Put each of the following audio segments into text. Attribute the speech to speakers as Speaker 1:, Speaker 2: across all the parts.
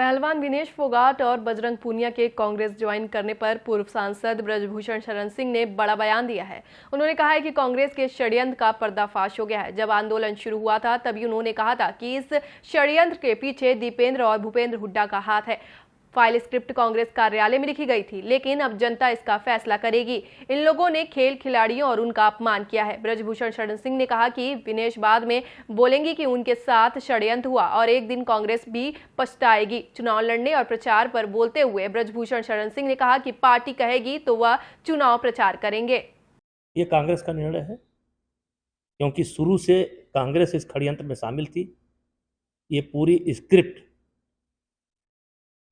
Speaker 1: पहलवान विनेश फोगाट और बजरंग पूनिया के कांग्रेस ज्वाइन करने पर पूर्व सांसद ब्रजभूषण शरण सिंह ने बड़ा बयान दिया है। उन्होंने कहा है कि कांग्रेस के षड्यंत्र का पर्दाफाश हो गया है। जब आंदोलन शुरू हुआ था तभी उन्होंने कहा था कि इस षड्यंत्र के पीछे दीपेंद्र और भूपेंद्र हुड्डा का हाथ है। फाइल स्क्रिप्ट कांग्रेस कार्यालय में लिखी गई थी, लेकिन अब जनता इसका फैसला करेगी। इन लोगों ने खेल खिलाड़ियों और उनका अपमान किया है। ब्रजभूषण शरण सिंह ने कहा कि विनेश बाद में बोलेंगी कि उनके साथ षड्यंत्र हुआ और एक दिन कांग्रेस भी पछताएगी। चुनाव लड़ने और प्रचार पर बोलते हुए ब्रजभूषण शरण सिंह ने कहा कि पार्टी कहेगी तो वह चुनाव प्रचार करेंगे।
Speaker 2: ये कांग्रेस का निर्णय है, क्योंकि शुरू से कांग्रेस इस षड्यंत्र में शामिल थी। ये पूरी स्क्रिप्ट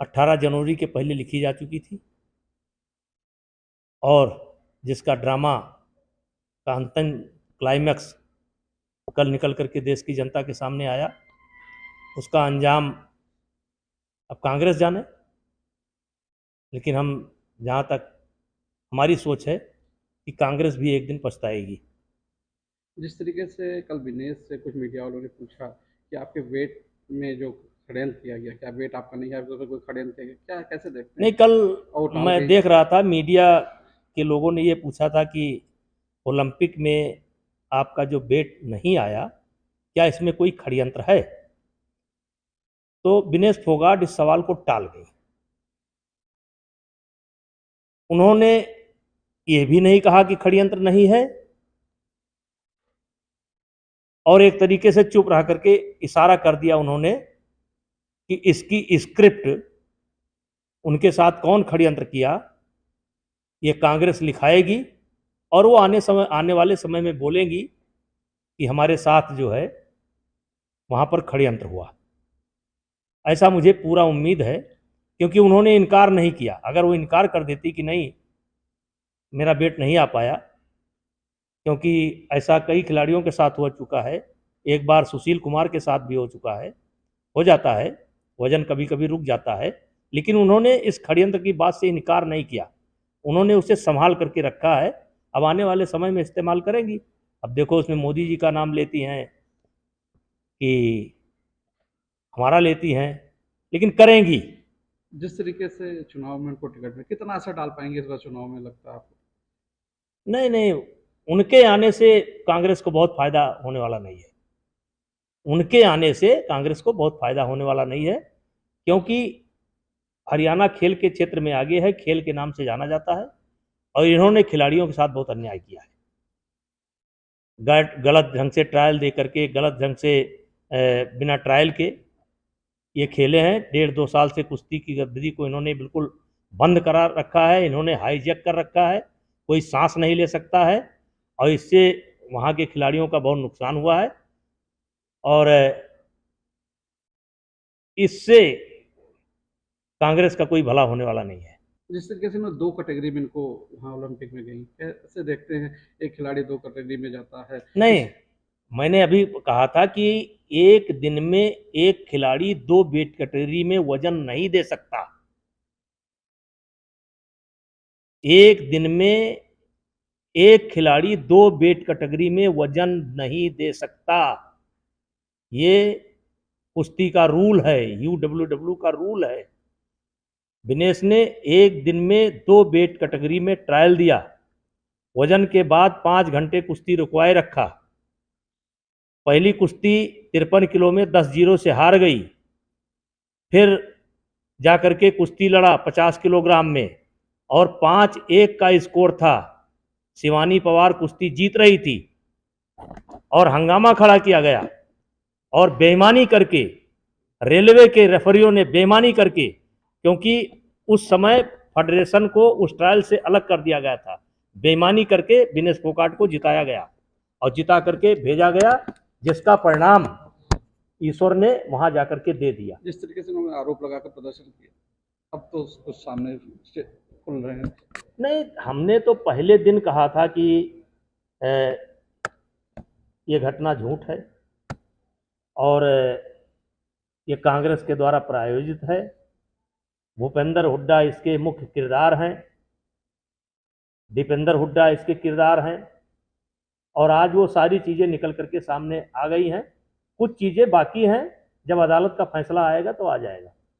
Speaker 2: 18 जनवरी के पहले लिखी जा चुकी थी और जिसका ड्रामा का अंतिम क्लाइमैक्स कल निकल करके देश की जनता के सामने आया। उसका अंजाम अब कांग्रेस जाने, लेकिन हम जहाँ तक हमारी सोच है कि कांग्रेस भी एक दिन पछताएगी।
Speaker 3: जिस तरीके से कल विनेश से कुछ मीडिया वालों ने पूछा कि आपके वेट में जो षड्यंत्र किया गया, क्या वेट आपका नहीं है, तो कोई षड्यंत्र किया गया, क्या कैसे देखते हैं?
Speaker 2: नहीं, कल मैं देख रहा था मीडिया के लोगों ने ये पूछा था कि ओलंपिक में आपका जो वेट नहीं आया, क्या इसमें कोई षड्यंत्र है? तो विनेश फोगाट इस सवाल को टाल गई। उन्होंने ये भी नहीं कहा कि षड्यंत्र नहीं है और एक तरीके से चुप रह करके इशारा कर दिया उन्होंने कि इसकी स्क्रिप्ट उनके साथ कौन षड्यंत्र किया ये कांग्रेस लिखाएगी और वो आने वाले समय में बोलेंगी कि हमारे साथ जो है वहाँ पर षड्यंत्र हुआ। ऐसा मुझे पूरा उम्मीद है, क्योंकि उन्होंने इनकार नहीं किया। अगर वो इनकार कर देती कि नहीं मेरा वेट नहीं आ पाया, क्योंकि ऐसा कई खिलाड़ियों के साथ हो चुका है, एक बार सुशील कुमार के साथ भी हो चुका है, हो जाता है, वजन कभी कभी रुक जाता है, लेकिन उन्होंने इस षड्यंत्र की बात से इनकार नहीं किया। उन्होंने उसे संभाल करके रखा है। अब आने वाले समय में इस्तेमाल करेंगी। अब देखो, उसमें मोदी जी का नाम लेती हैं कि हमारा लेती हैं, लेकिन करेंगी।
Speaker 3: जिस तरीके से चुनाव में उनको टिकट में कितना असर डाल पाएंगे इस बार चुनाव में, लगता है आपको?
Speaker 2: नहीं, उनके आने से कांग्रेस को बहुत फायदा होने वाला नहीं है। उनके आने से कांग्रेस को बहुत फायदा होने वाला नहीं है, क्योंकि हरियाणा खेल के क्षेत्र में आगे है, खेल के नाम से जाना जाता है और इन्होंने खिलाड़ियों के साथ बहुत अन्याय किया है। गलत ढंग से ट्रायल दे करके, गलत ढंग से बिना ट्रायल के ये खेले हैं। 1.5-2 साल से कुश्ती की गतिविधि को इन्होंने बिल्कुल बंद करा रखा है, इन्होंने हाईजैक कर रखा है, कोई सांस नहीं ले सकता है और इससे वहाँ के खिलाड़ियों का बहुत नुकसान हुआ है और इससे कांग्रेस का कोई भला होने वाला नहीं है।
Speaker 3: जिस तरीके से ना 2 कैटेगरी में इनको वहाँ ओलंपिक में गई, कैसे देखते हैं? एक खिलाड़ी 2 कैटेगरी में जाता है।
Speaker 2: नहीं, मैंने अभी कहा था कि एक दिन में एक खिलाड़ी 2 वेट कैटेगरी में वजन नहीं दे सकता। एक दिन में एक खिलाड़ी 2 वेट कैटेगरी में वजन नहीं दे सकता। ये कुश्ती का रूल है, UWW का रूल है। विनेश ने एक दिन में 2 वेट कैटेगरी में ट्रायल दिया, वजन के बाद 5 घंटे कुश्ती रुकवाए रखा। पहली कुश्ती 53 किलो में 10-0 से हार गई, फिर जाकर के कुश्ती लड़ा 50 किलोग्राम में और 5-1 का स्कोर था। शिवानी पवार कुश्ती जीत रही थी और हंगामा खड़ा किया गया और बेईमानी करके, रेलवे के रेफरियों ने बेईमानी करके, क्योंकि उस समय फेडरेशन को उस ट्रायल से अलग कर दिया गया था, बेईमानी करके विनेश फोगाट को जिताया गया और जिता करके भेजा गया, जिसका परिणाम ईश्वर ने वहां जाकर के दे दिया।
Speaker 3: जिस तरीके से उन्होंने आरोप लगाकर प्रदर्शन किया, अब तो कुछ सामने खुल रहे हैं।
Speaker 2: नहीं, हमने तो पहले दिन कहा था कि ये घटना झूठ है और ये कांग्रेस के द्वारा प्रायोजित है। भूपेंद्र हुड्डा इसके मुख्य किरदार हैं, दीपेंद्र हुड्डा इसके किरदार हैं और आज वो सारी चीज़ें निकल करके सामने आ गई हैं। कुछ चीज़ें बाकी हैं, जब अदालत का फैसला आएगा तो आ जाएगा।